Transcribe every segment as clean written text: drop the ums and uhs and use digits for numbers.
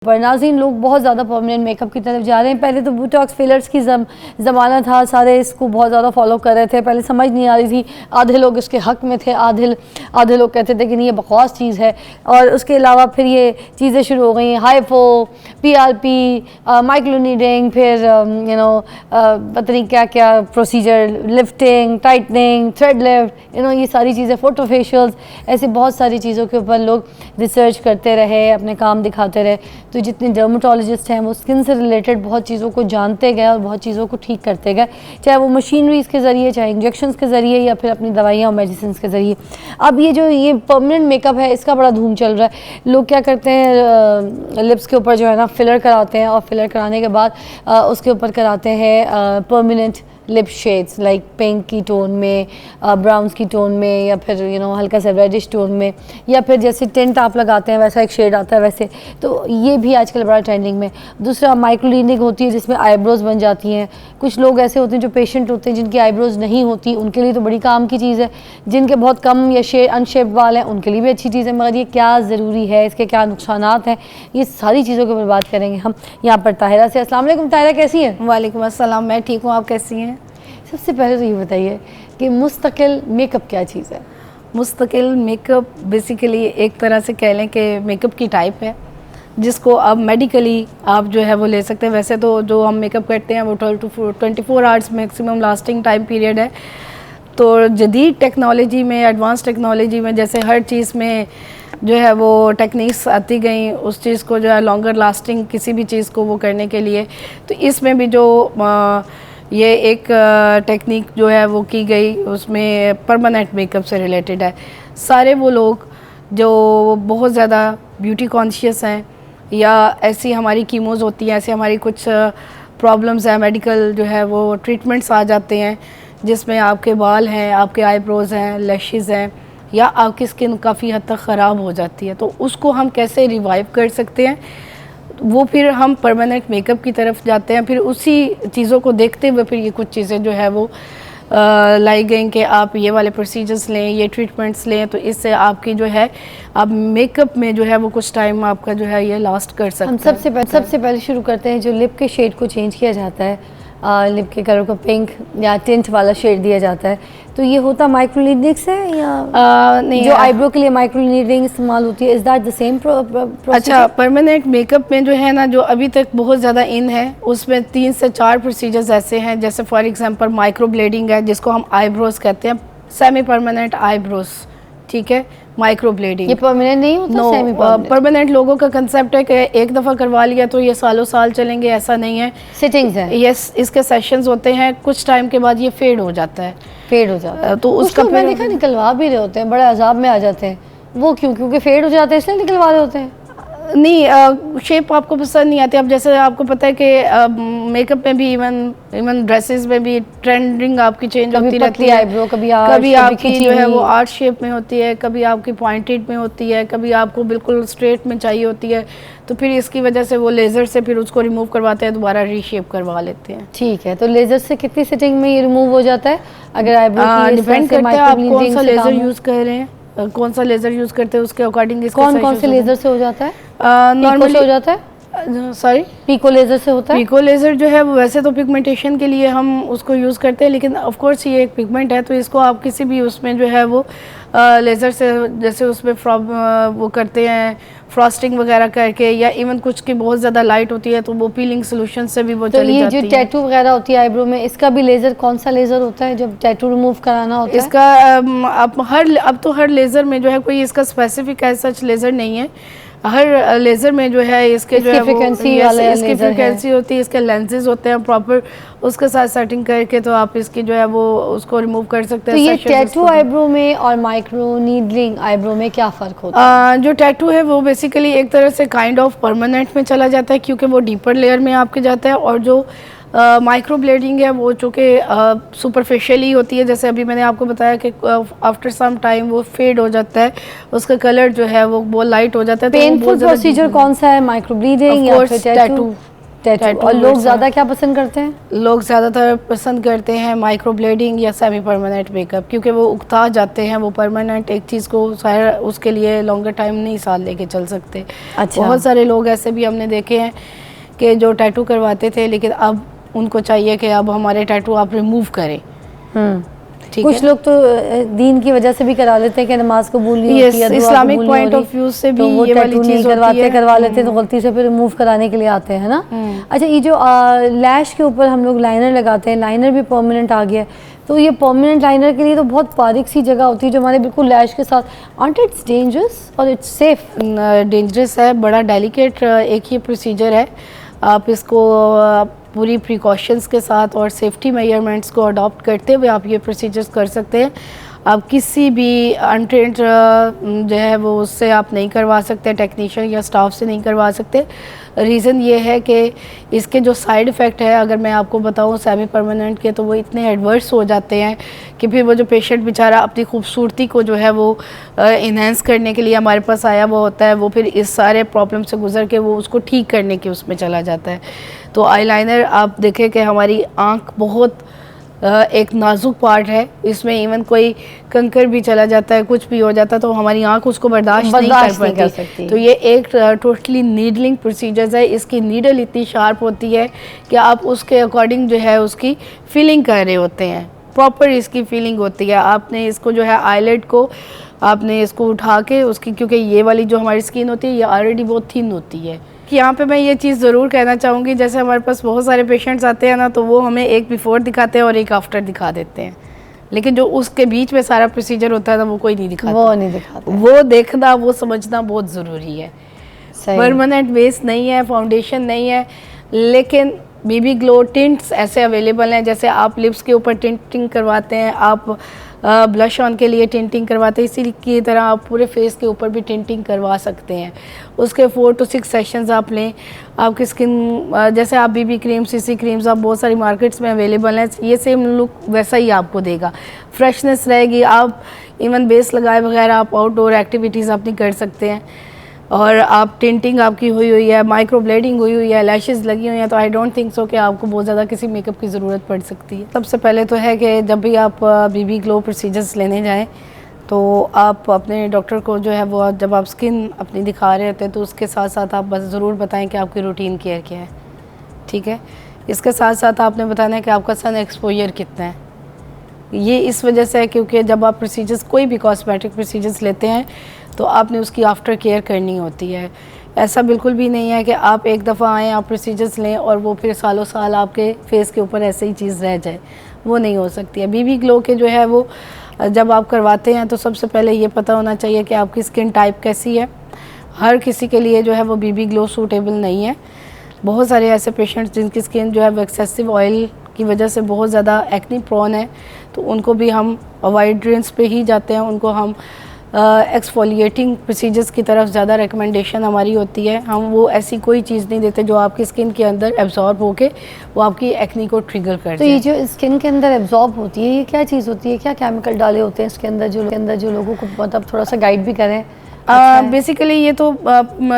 पर नाज़रीन लोग बहुत ज़्यादा परमानेंट मेकअप की तरफ जा रहे हैं। पहले तो बोटॉक्स फिलर्स की ज़माना था, सारे इसको बहुत ज़्यादा फॉलो कर रहे थे। पहले समझ नहीं आ रही थी, आधे लोग इसके हक़ में थे, आधे लोग कहते थे कि नहीं ये बकवास चीज़ है। और उसके अलावा फिर ये चीज़ें शुरू हो गई, हाइपो, PRP, माइक्रोनीडिंग, फिर पता नहीं क्या क्या procedure, lifting, tightening, thread lift, ये सारी चीज़ें, फोटो फेशियल्स, ऐसे बहुत सारी चीज़ों के ऊपर लोग रिसर्च करते रहे, अपने काम दिखाते रहे। तो जितने डर्माटोलॉजिस्ट हैं वो स्किन से रिलेटेड बहुत चीज़ों को जानते गए और बहुत चीज़ों को ठीक करते गए, चाहे वो मशीनरीज़ के ज़रिए, चाहे इंजेक्शंस के ज़रिए, या फिर अपनी दवाइयाँ और मेडिसिन के ज़रिए। अब ये परमानेंट मेकअप है, इसका बड़ा धूम चल रहा है। लोग क्या करते हैं, लिप्स के ऊपर जो है ना फिलर कराते हैं, और फिलर कराने के बाद उसके ऊपर कराते हैं permanent lip shades, like pink की टोन में, ब्राउन्स की टोन में, या फिर हल्का सा रेडिश टोन में, या फिर जैसे टिंट आप लगाते हैं वैसा एक शेड आता है वैसे। तो ये भी आजकल बड़ा ट्रेंडिंग में। दूसरा माइक्रोब्लेडिंग होती है जिसमें आईब्रोज बन जाती हैं। कुछ लोग ऐसे होते हैं जो पेशेंट होते हैं जिनकी आईब्रोज नहीं होती, उनके लिए तो बड़ी काम की चीज़ है। जिनके बहुत कम या अनशेप्ड वाल हैं उनके लिए भी अच्छी चीज़ है। मगर ये क्या ज़रूरी है, इसके क्या नुकसानात हैं, ये सारी चीज़ों के ऊपर बात करेंगे हम यहाँ पर ताहिरा से। अस्सलाम वालेकुम ताहिरा, कैसी हैं? वालेकुम अस्सलाम, मैं ठीक हूँ, आप कैसी हैं? सबसे पहले तो ये बताइए कि मुस्तकिल मेकअप क्या चीज़ है? मुस्तकिल मेकअप बेसिकली एक तरह से कह लें कि मेकअप की टाइप है जिसको अब मेडिकली आप जो है वो ले सकते हैं। वैसे तो जो हम मेकअप करते हैं वो 12 to 24 hours maximum lasting time period है। तो जदीद टेक्नोलॉजी में, एडवांस टेक्नोलॉजी में, जैसे हर चीज़ में जो है वो टेक्निक्स आती गई उस चीज़ को जो है लॉन्गर लास्टिंग किसी भी चीज़ को वो करने के लिए। तो इसमें भी जो ये एक टेक्निक जो है वो की गई उसमें परमानेंट मेकअप से रिलेटेड है। सारे वो लोग जो बहुत ज़्यादा ब्यूटी कॉन्शियस हैं, या ऐसी हमारी कीमोज़ होती हैं, ऐसी हमारी कुछ प्रॉब्लम्स हैं, मेडिकल जो है वो ट्रीटमेंट्स आ जाते हैं जिसमें आपके बाल हैं, आपके आईब्रोज़ हैं, लैशेज़ हैं, या आपकी स्किन काफ़ी हद तक ख़राब हो जाती है। तो उसको हम कैसे रिवाइव कर सकते हैं, वो फिर हम परमानेंट मेकअप की तरफ जाते हैं। फिर उसी चीज़ों को देखते हुए फिर ये कुछ चीज़ें जो है वो लाई गई कि आप ये वाले प्रोसीजर्स लें, ये ट्रीटमेंट्स लें, तो इससे आपकी जो है आप मेकअप में जो है वो कुछ टाइम आपका जो है ये लास्ट कर सकते हैं। हम सबसे पहले शुरू करते हैं जो लिप के शेड को चेंज किया जाता है, लिप के कलर को पिंक या टिंट वाला शेड दिया जाता है। तो ये होता माइक्रोनीडिंग से या नहीं? जो आईब्रो के लिए माइक्रोनीडिंग इस्तेमाल होती है, is that the same process? अच्छा, परमानेंट मेकअप में जो है ना, जो अभी तक बहुत ज़्यादा इन है, उसमें 3 से 4 प्रोसीजर्स ऐसे हैं। जैसे फॉर एग्जांपल माइक्रोब्लेडिंग है जिसको हम आईब्रोज कहते हैं, सेमी परमानेंट आईब्रोज, ठीक है। माइक्रोब्लेडिंग ये परमानेंट नहीं होता? नो, सेमी परमानेंट लोगों का कंसेप्ट है कि एक दफ़ा करवा लिया तो ये सालों साल चलेंगे, ऐसा नहीं है। सिटिंग्स है, यस, इसके सेशंस होते हैं, कुछ टाइम के बाद ये फेड हो जाता है। तो उसका मैंने देखा निकलवा भी रहे होते हैं, बड़े अजाब में आ जाते हैं। वो क्यों? क्योंकि फेड हो जाते हैं इसलिए निकलवा रहे होते हैं? नहीं, शेप आपको पसंद नहीं आती। अब जैसे आपको पता है कि मेकअप में भी, इवन ड्रेसेस में भी ट्रेंडिंग आपकी चेंज होती रहती है। आईब्रो कभी आपकी जो है वो आर्ट शेप में होती है, कभी आपकी पॉइंटेड में होती है, कभी आपको बिल्कुल स्ट्रेट में चाहिए होती है। तो फिर इसकी वजह से वो लेज़र से फिर उसको रिमूव करवाते हैं, दोबारा रीशेप करवा लेते हैं। ठीक है, तो लेज़र से कितनी सिटिंग में ये रिमूव हो जाता है? अगर आईब्रो डिपेंड करता है आप कौन सा लेज़र यूज़ कर रहे हैं, कौन सा लेज़र यूज़ करते हैं, उसके अकॉर्डिंग कौन से लेज़र से हो जाता है? नॉर्मली हो जाता है, सॉरी, पिको लेज़र से होता है। पिको लेज़र जो है वो वैसे तो पिगमेंटेशन के लिए हम उसको यूज़ करते हैं, लेकिन ऑफ कोर्स ये एक पिगमेंट है, तो इसको आप किसी भी उसमें जो है वो लेज़र से, जैसे उसमें वो करते हैं फ्रॉस्टिंग वगैरह करके, या इवन कुछ की बहुत ज़्यादा लाइट होती है तो वो पीलिंग सोल्यूशन से भी वो चली जाती है। जो टैटू वगैरह होती है आईब्रो में, इसका भी लेज़र कौन सा लेज़र होता है जब टैटू रिमूव कराना होता है? इसका अब तो हर लेज़र में जो है कोई इसका स्पेसिफिक एज सच लेज़र नहीं है। हर लेज़र में जो है इसके जो है इसकी फ्रिक्वेंसी होती है, इसके लेंसेज होते हैं प्रॉपर, उसके साथ सेटिंग करके तो आप इसकी जो है वो उसको रिमूव कर सकते हैं। तो ये टैटू आईब्रो में और माइक्रो नीडलिंग आईब्रो में क्या फ़र्क होता है? जो टैटू है वो बेसिकली एक तरह से काइंड ऑफ परमानेंट में चला जाता है, क्योंकि वो डीपर लेयर में आपके जाता है। और जो माइक्रो ब्लेडिंग है वो चूँकि सुपरफिशियली होती है, जैसे अभी मैंने आपको बताया कि आफ्टर सम टाइम वो फेड हो जाता है, उसका कलर जो है वो बहुत लाइट हो जाता है। पेनफुल प्रोसीजर कौन सा है, माइक्रो ब्लीडिंग या फिर टैटू? टैटू। टैटू और लोग बिट्स ज़्यादा क्या पसंद करते हैं? लोग ज़्यादातर पसंद करते हैं माइक्रो ब्लेडिंग या सेमी परमानेंट मेकअप, क्योंकि वो उगता जाते हैं। वो परमानेंट एक चीज़ को सारा उसके लिए लॉन्गर टाइम नहीं साल लेके चल सकते। अच्छा। बहुत सारे लोग ऐसे भी हमने देखे हैं कि जो टैटू करवाते थे, लेकिन अब उनको चाहिए कि अब हमारे टैटू आप रिमूव करें। ठीक कुछ है। लोग तो दीन की वजह से भी करा लेते हैं कि नमाज कबूल नहीं Yes, होती है, दुआ इस्लामिक कबूल नहीं point हो of view रही, से तो भी वो ये वाली टैटू नहीं चीज़ होती करवाते, है। करवा लेते हैं तो गलती से फिर रिमूव कराने के लिए आते हैं ना। अच्छा, ये जो लैश के ऊपर हम लोग लाइनर लगाते हैं, लाइनर भी परमानेंट आ गया है, तो ये परमानेंट लाइनर के लिए तो बहुत बारीक सी जगह होती है जो हमारे बिल्कुल लैश के साथ, आंट इट्स डेंजरस और इट्स सेफ? डेंजरस है, बड़ा डेलिकेट एक ही प्रोसीजर है। आप इसको पूरी प्रिकॉशंस के साथ और सेफ्टी मेजरमेंट्स को अडॉप्ट करते हुए आप ये प्रोसीजर्स कर सकते हैं। आप किसी भी अनट्रेंड जो है वो उससे आप नहीं करवा सकते, टेक्नीशियन या स्टाफ से नहीं करवा सकते। रीज़न ये है कि इसके जो साइड इफ़ेक्ट है, अगर मैं आपको बताऊं सेमी परमानेंट के, तो वो इतने एडवर्स हो जाते हैं कि फिर वो जो पेशेंट बेचारा अपनी खूबसूरती को जो है वो इन्हेंस करने के लिए हमारे पास आया वो होता है, वो फिर इस सारे प्रॉब्लम से गुजर के वो उसको ठीक करने के उसमें चला जाता है। तो आईलाइनर आप देखें कि हमारी आँख बहुत एक नाजुक पार्ट है, इसमें इवन कोई कंकर भी चला जाता है, कुछ भी हो जाता है, तो हमारी आंख उसको बर्दाश्त नहीं कर सकती। तो ये एक टोटली नीडलिंग प्रोसीजर है। इसकी नीडल इतनी शार्प होती है कि आप उसके अकॉर्डिंग जो है उसकी फीलिंग कर रहे होते हैं, प्रॉपर इसकी फीलिंग होती है। आपने इसको जो है आईलेट को आपने इसको उठा के उसकी, क्योंकि ये वाली जो हमारी स्किन होती है ये ऑलरेडी बहुत थिन होती है। कि यहाँ पे मैं ये चीज़ ज़रूर कहना चाहूँगी, जैसे हमारे पास बहुत सारे पेशेंट्स आते हैं ना, तो वो हमें एक बिफोर दिखाते हैं और एक आफ्टर दिखा देते हैं, लेकिन जो उसके बीच में सारा प्रोसीजर होता है ना वो कोई नहीं दिखाता। वो नहीं दिखाता। वो देखना, वो समझना बहुत ज़रूरी है। परमानेंट बेस नहीं है, फाउंडेशन नहीं है, लेकिन बीबी ग्लो टिंट्स ऐसे अवेलेबल हैं। जैसे आप लिप्स के ऊपर टिंटिंग करवाते हैं, आप ब्लश ऑन के लिए टिंटिंग करवाते हैं, इसी की तरह आप पूरे फेस के ऊपर भी टिंटिंग करवा सकते हैं। उसके 4 to 6 सेशंस आप लें, आपकी स्किन जैसे आप बीबी क्रीम, सीसी क्रीम्स आप बहुत सारी मार्केट्स में अवेलेबल हैं, ये सेम लुक वैसा ही आपको देगा, फ्रेशनेस रहेगी। आप इवन बेस लगाए बगैर आप आउटडोर एक्टिविटीज़ अपनी कर सकते हैं। और आप टिंटिंग आपकी हुई है, माइक्रो ब्लेडिंग हुई है, लैशेस लगी हुई हैं, तो आई डोंट थिंक सो कि आपको बहुत ज़्यादा किसी मेकअप की ज़रूरत पड़ सकती है। सबसे पहले तो है कि जब भी आप बीबी ग्लो प्रोसीजर्स लेने जाएं तो आप अपने डॉक्टर को जो है वो, जब आप स्किन अपनी दिखा रहे होते हैं तो उसके साथ साथ आप बस ज़रूर बताएं कि आपकी रूटीन केयर क्या है। ठीक है, इसके साथ साथ आपने बताना है कि आपका सन एक्सपोजर कितना है। ये इस वजह से है क्योंकि जब आप प्रोसीजर्स, कोई भी कॉस्मेटिक प्रोसीजर्स लेते हैं तो आपने उसकी आफ्टर केयर करनी होती है। ऐसा बिल्कुल भी नहीं है कि आप एक दफ़ा आएँ, आप प्रोसीजर्स लें और वो फिर सालों साल आपके फेस के ऊपर ऐसे ही चीज़ रह जाए, वो नहीं हो सकती है। बीबी ग्लो के जो है वो जब आप करवाते हैं तो सबसे पहले ये पता होना चाहिए कि आपकी स्किन टाइप कैसी है। हर किसी के लिए जो है वो बीबी ग्लो सूटेबल नहीं है। बहुत सारे ऐसे पेशेंट्स जिनकी स्किन जो है वो एक्सेसिव ऑयल की वजह से बहुत ज़्यादा एक्नी प्रोन है, तो उनको भी हम अवॉइड ड्रिंक्स पे ही जाते हैं, उनको हम एक्सफोलिएटिंग प्रोसीजर्स की तरफ ज़्यादा रिकमेंडेशन हमारी होती है। हम वो ऐसी कोई चीज़ नहीं देते जो आपकी स्किन के अंदर एब्जॉर्ब होके वो आपकी एक्नी को ट्रिगर कर तो ये जो स्किन के अंदर एब्जॉर्ब होती है, ये क्या चीज़ होती है, क्या केमिकल डाले होते हैं इसके अंदर जो लोगों को मतलब थोड़ा सा गाइड भी करें? बेसिकली ये तो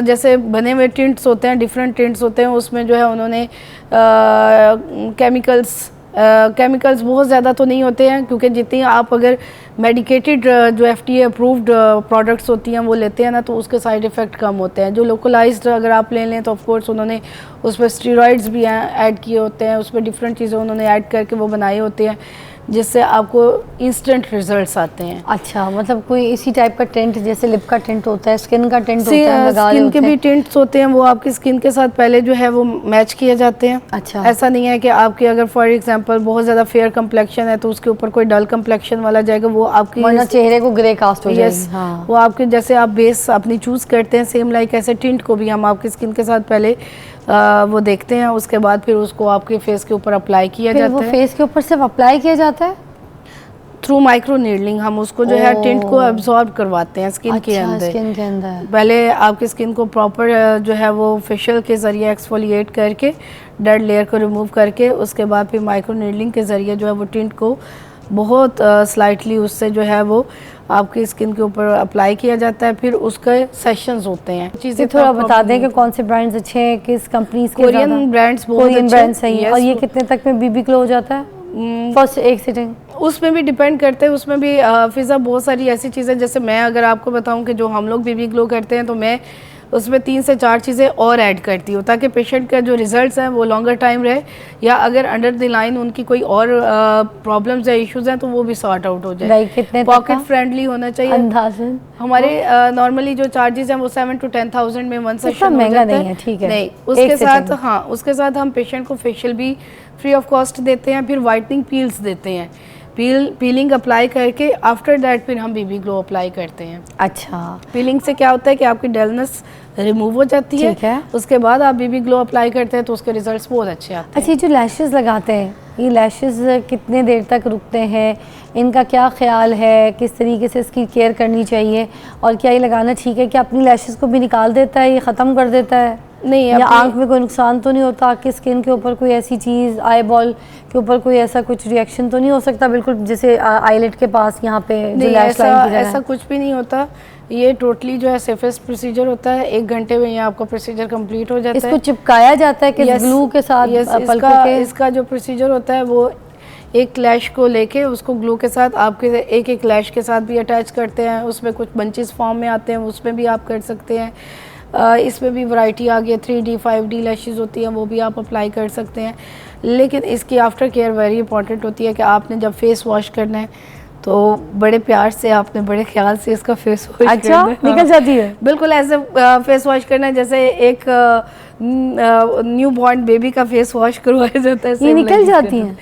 जैसे बने हुए टिंट्स होते हैं, डिफरेंट टिंट्स होते हैं, उसमें जो है उन्होंने केमिकल्स बहुत ज़्यादा तो नहीं होते हैं, क्योंकि जितनी आप अगर मेडिकेटेड जो FDA अप्रूव्ड प्रोडक्ट्स होती हैं वो लेते हैं ना, तो उसके साइड इफ़ेक्ट कम होते हैं। जो लोकलाइज्ड अगर आप ले लें तो ऑफ कोर्स उन्होंने उसमें स्टेरॉइड्स भी ऐड किए होते हैं, उसमें डिफरेंट चीज़ें उन्होंने ऐड करके वो बनाए होते हैं, जिससे आपको इंस्टेंट रिजल्ट्स आते हैं। अच्छा, मतलब कोई इसी टाइप का टिंट, जैसे लिप का टिंट होता है, स्किन का टिंट होता है, लगा रहे स्किन होते के हैं। भी टिंट्स होते हैं, वो आपकी स्किन के साथ पहले जो है वो मैच किए जाते हैं। अच्छा, ऐसा नहीं है कि आपकी अगर फॉर एग्जांपल बहुत ज़्यादा फेयर कम्प्लेक्शन है तो उसके ऊपर कोई डल कम्प्लेक्शन वाला जाएगा, वो आपकी वरना चेहरे को ग्रे कास्ट हो जाएगी। हाँ। वो आपके जैसे आप बेस अपनी चूज़ करते हैं, सेम लाइक ऐसे टिंट को भी हम आपकी स्किन के साथ पहले वो देखते हैं, उसके बाद फिर उसको आपके फेस के ऊपर अप्लाई किया जाता है। वो फेस के ऊपर सिर्फ अप्लाई किया जाता है थ्रू माइक्रो नीडलिंग। हम उसको जो है टिंट को एब्जॉर्ब करवाते हैं स्किन के अंदर। स्किन के अंदर पहले आपकी स्किन को प्रॉपर जो है वो फेशियल के ज़रिए एक्सफोलिएट करके डेड लेयर को रिमूव करके उसके बाद फिर माइक्रो नीडलिंग के ज़रिए जो है वो टिंट को बहुत स्लाइटली उससे जो है वो आपकी स्किन के ऊपर अप्लाई किया जाता है, फिर उसके सेशंस होते हैं। ये थोड़ा बता दें कि कौन से ब्रांड्स अच्छे हैं, किस कंपनीज के? कोरियन ब्रांड्स बहुत कोरियन अच्छे ब्रांड्स सही है। yes, और ये कितने तक में बीबी ग्लो हो जाता है फर्स्ट एक सिटिंग? उसमें भी डिपेंड करते हैं, उसमें भी फिज़ा बहुत सारी ऐसी चीज़ें, जैसे मैं अगर आपको बताऊं कि जो हम लोग बीबी ग्लो करते हैं तो मैं उसमें 3 से 4 चीज़ें और ऐड करती हूँ ताकि पेशेंट का जो रिजल्ट्स हैं वो लॉन्गर टाइम रहे, या अगर अंडर द लाइन उनकी कोई और प्रॉब्लम्स या इश्यूज हैं तो वो भी सॉर्ट आउट हो जाए। लाइक कितने? पॉकेट फ्रेंडली होना चाहिए अंदाज़न हमारे नॉर्मली जो चार्जेस हैं वो 7 to 10,000 में वन सेशन महंगा नहीं है, ठीक है। नहीं, उसके साथ हाँ उसके साथ हम पेशेंट को फेशियल भी फ्री ऑफ कॉस्ट देते हैं, फिर वाइटनिंग पील्स देते हैं, पीलिंग अप्लाई करके आफ्टर दैट फिर हम बीबी ग्लो अप्लाई करते हैं। अच्छा, पीलिंग से क्या होता है कि आपकी डलनेस रिमूव हो जाती है, उसके बाद आप बीबी ग्लो अप्लाई करते हैं तो उसके रिजल्ट्स बहुत अच्छे आते हैं। अच्छा, जो लैशेस लगाते हैं, ये लैशेस कितने देर तक रुकते हैं, इनका क्या ख्याल है, किस तरीके से इसकी केयर करनी चाहिए, और क्या ये लगाना ठीक है कि अपनी लैशेस को भी निकाल देता है, ये ख़त्म कर देता है? नहीं, या आंख में कोई नुकसान तो नहीं होता, आंख की स्किन के ऊपर कोई ऐसी चीज़, आई बॉल के ऊपर कोई ऐसा कुछ रिएक्शन तो नहीं हो सकता बिल्कुल जैसे आईलेट के पास यहाँ पे जो लैश लाइन की तरह? ऐसा कुछ भी नहीं होता, ये टोटली जो है सेफेस्ट प्रोसीजर होता है, 1 घंटे में ये आपका प्रोसीजर कंप्लीट हो जाता है। इसको चिपकाया जाता है कि ग्लू के साथ? इसका जो प्रोसीजर होता है वो एक लैश को लेके उसको ग्लू के साथ आपके एक लैश के साथ भी अटैच करते हैं, उसमें कुछ बंचेस फॉर्म में आते हैं, उसमें भी आप कर सकते हैं। इसमें भी वैरायटी आ गई है, 3D 5D लैशेस होती हैं, वो भी आप अप्लाई कर सकते हैं। लेकिन इसकी आफ्टर केयर वेरी इंपॉर्टेंट होती है कि आपने जब फेस वॉश करना है तो बड़े प्यार से आपने बड़े ख्याल से इसका फेस वॉश अच्छा निकल जाती है? बिल्कुल ऐसे फेस वॉश करना है जैसे एक न्यू बॉर्न बेबी का फेस वॉश करवाया जाता है, ये निकल जाती है?